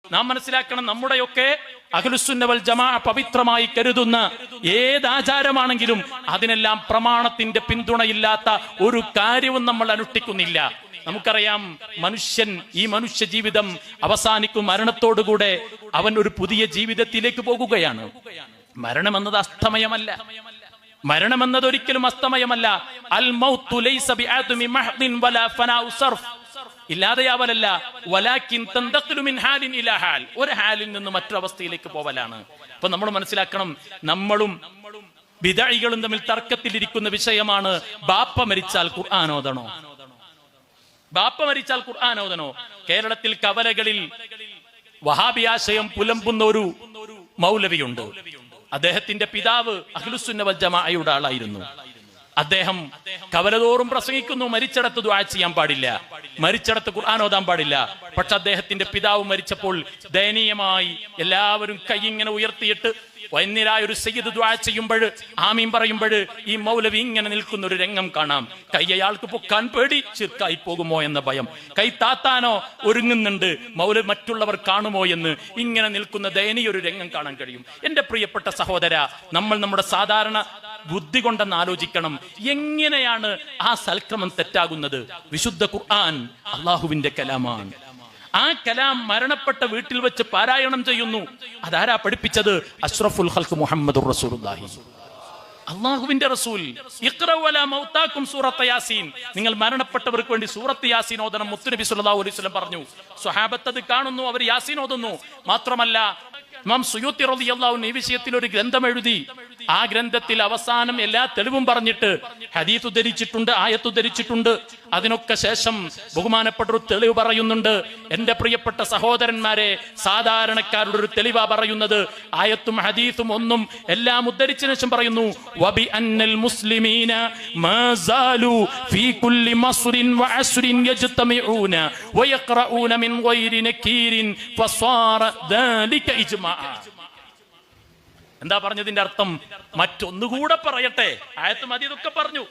നാം മനസ്സിലാക്കണം, നമ്മുടെയൊക്കെ അഹ്ലുസുന്ന വൽ ജമാഅ പവിത്രമായി കരുതുന്ന ഏതാചാരമാണെങ്കിലും അതിനെല്ലാം പ്രമാണത്തിന്റെ പിന്തുണയില്ലാത്ത ഒരു കാര്യവും നമ്മൾ അനുഷ്ഠിക്കുന്നില്ല. നമുക്കറിയാം, ഈ മനുഷ്യ ജീവിതം അവസാനിക്കും. മരണത്തോടുകൂടെ അവൻ ഒരു പുതിയ ജീവിതത്തിലേക്ക് പോകുകയാണ്. മരണമെന്നത് അസ്തമയമല്ല. മരണമെന്നത് ഒരിക്കലും അസ്തമയമല്ല. അൽ മൗതു ലൈസ ബിഅദ്മി മഹ്ദിൻ വലാ ഫനാഉ സർഫ്, ഇല്ലാതെയാവലല്ല. വലാകിൻ തന്തഖിലു മിൻ ഹാലിൻ ഇലാ ഹാൽ, ഒരു ഹാലിൽ നിന്ന് മറ്റൊരവസ്ഥയിലേക്ക് പോവലാണ്. അപ്പൊ നമ്മൾ മനസ്സിലാക്കണം, നമ്മളും ബിദഅകളും തമ്മിൽ തർക്കത്തിലിരിക്കുന്ന വിഷയമാണ് ബാപ്പ മരിച്ചാൽ ഖുർആൻ ഓതണോ, ബാപ്പ മരിച്ചാൽ ഖുർആൻ ഓതണോ. കേരളത്തിൽ കവലകളിൽ വഹാബി ആശയം പുലമ്പുന്ന ഒരു മൗലവിയുണ്ട്. അദ്ദേഹത്തിന്റെ പിതാവ് അഹ്ലുസുന്ന വൽ ജമാഅയുടെ ആളായിരുന്നു. അദ്ദേഹം കവലതോറും പ്രസംഗിക്കുന്നു, മരിച്ചിടത്ത് ദുആ ചെയ്യാൻ പാടില്ല, മരിച്ചിടത്ത് ഖുർആൻ ഓതാൻ പാടില്ല. പക്ഷെ അദ്ദേഹത്തിന്റെ പിതാവ് മരിച്ചപ്പോൾ ദയനീയമായി എല്ലാവരും കൈ ഇങ്ങനെ ഉയർത്തിയിട്ട് വൈകുന്നേരമായ ഒരു സയ്യിദ് ദുആ ചെയ്യുമ്പോൾ, ആമീൻ പറയുമ്പോൾ ഈ മൗലവി ഇങ്ങനെ നിൽക്കുന്ന ഒരു രംഗം കാണാം. കൈ അയാൾക്ക് പൊക്കാൻ പേടി, ശിർക്കായി പോകുമോ എന്ന ഭയം. കൈ താത്താനോ ഒരുങ്ങുന്നുണ്ട്, മൗലവി മറ്റുള്ളവർ കാണുമോ എന്ന് ഇങ്ങനെ നിൽക്കുന്ന ദയനീയ ഒരു രംഗം കാണാൻ കഴിയും. എന്റെ പ്രിയപ്പെട്ട സഹോദര, നമ്മൾ നമ്മുടെ സാധാരണ ബുദ്ധി കൊണ്ടെന്ന് ആലോചിക്കണം, എങ്ങനെയാണ് ആ സൽക്രമം തെറ്റാകുന്നത്? വിശുദ്ധ ഖുർആൻ അള്ളാഹുവിന്റെ കലാമാണ്. ആ കലാം മരണപ്പെട്ട വീട്ടിൽ വെച്ച് പാരായണം ചെയ്യുന്നു. അതാരാ പഠിപ്പിച്ചത്? അഷ്റഫുൽ ഖൽഖ് മുഹമ്മദുർ റസൂലുള്ളാഹി, അള്ളാഹുവിന്റെ റസൂൽ. ഇഖ്റഉ അലാ മൗതാകും സൂറത്ത് യാസീൻ, നിങ്ങൾ മരണപ്പെട്ടവർക്ക് വേണ്ടി സൂറത്ത് യാസീൻ ഓതണം. മുത്തുനബി സല്ലല്ലാഹു അലൈഹി വസല്ലം പറഞ്ഞു. സ്വഹാബത്ത് അത് കാണുന്നു, അവർ യാസീൻ ഓതുന്നു. മാത്രമല്ല, ഇമാം സുയൂത്തി റളിയല്ലാഹു അൻഹു ഈ വിഷയത്തിൽ ഒരു ഗ്രന്ഥം എഴുതി. ആ ഗ്രന്ഥത്തിൽ അവസാനം എല്ലാ തെളിവും പറഞ്ഞിട്ട് ഹദീസ് ഉദ്ധരിച്ചിട്ടുണ്ട്, ആയത്ത് ഉദ്ധരിച്ചിട്ടുണ്ട്. അതിനൊക്കെ ശേഷം ബഹുമാനപ്പെട്ട ഒരു തെളിവ് പറയുന്നുണ്ട്. എന്റെ പ്രിയപ്പെട്ട സഹോദരന്മാരെ, സാധാരണക്കാരുടെ ഒരു തെളിവാ പറയുന്നത്. ആയത്തും ഹദീസും ഒന്നും എല്ലാം ഉദ്ധരിച്ചതിനു ശേഷം പറയുന്നു, വബി അന്നൽ മുസ്ലിമീന മാ സാലു ഫീ കുല്ലി മസ്റിൻ വഅസ്റിൻ യജ്തമിഊന വയഖറഊന മിൻ ഗൈരി നകീരിൻ ഫസാറ ദാലിക ഇജ്മാ. എന്താ പറഞ്ഞതിന്റെ അർത്ഥം? മറ്റൊന്നുകൂടെ പറയട്ടെ, ആയത്തും ഹദീസും പറഞ്ഞു,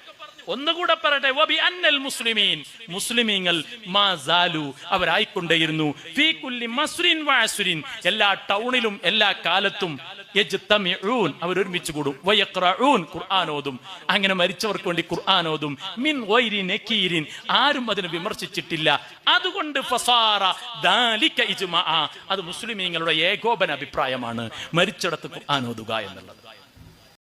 ഒന്നുകൂടെ പറയട്ടെ. വബി അന്നൽ മുസ്ലിമീൻ, മുസ്ലിമീങ്ങൾ മാ സാലു, അവരായിക്കൊണ്ടേയിരുന്നു. ഫീ കുല്ലി മസ്റിൻ വഅസ്റിൻ, എല്ലാ ടൗണിലും എല്ലാ കാലത്തും. യജ്തമിഊൻ, അവർ ഒരുമിച്ച് കൂടും. വയഖറഊൻ, ഖുർആൻ ഓതും. അങ്ങനെ മരിച്ചവർക്ക് വേണ്ടി ഖുർആൻ ഓതും. മിൻ ഗൈരി നകീരിൻ, ആരും അതിനെ വിമർശിച്ചിട്ടില്ല. അതുകൊണ്ട് ഫസാറ ദാലിക ഇജ്മാ, അത് മുസ്ലിമീങ്ങളുടെ ഏകോപന അഭിപ്രായമാണ് മരിച്ചിടത്ത് ഖുർആൻ ഓതുക എന്നുള്ളത്.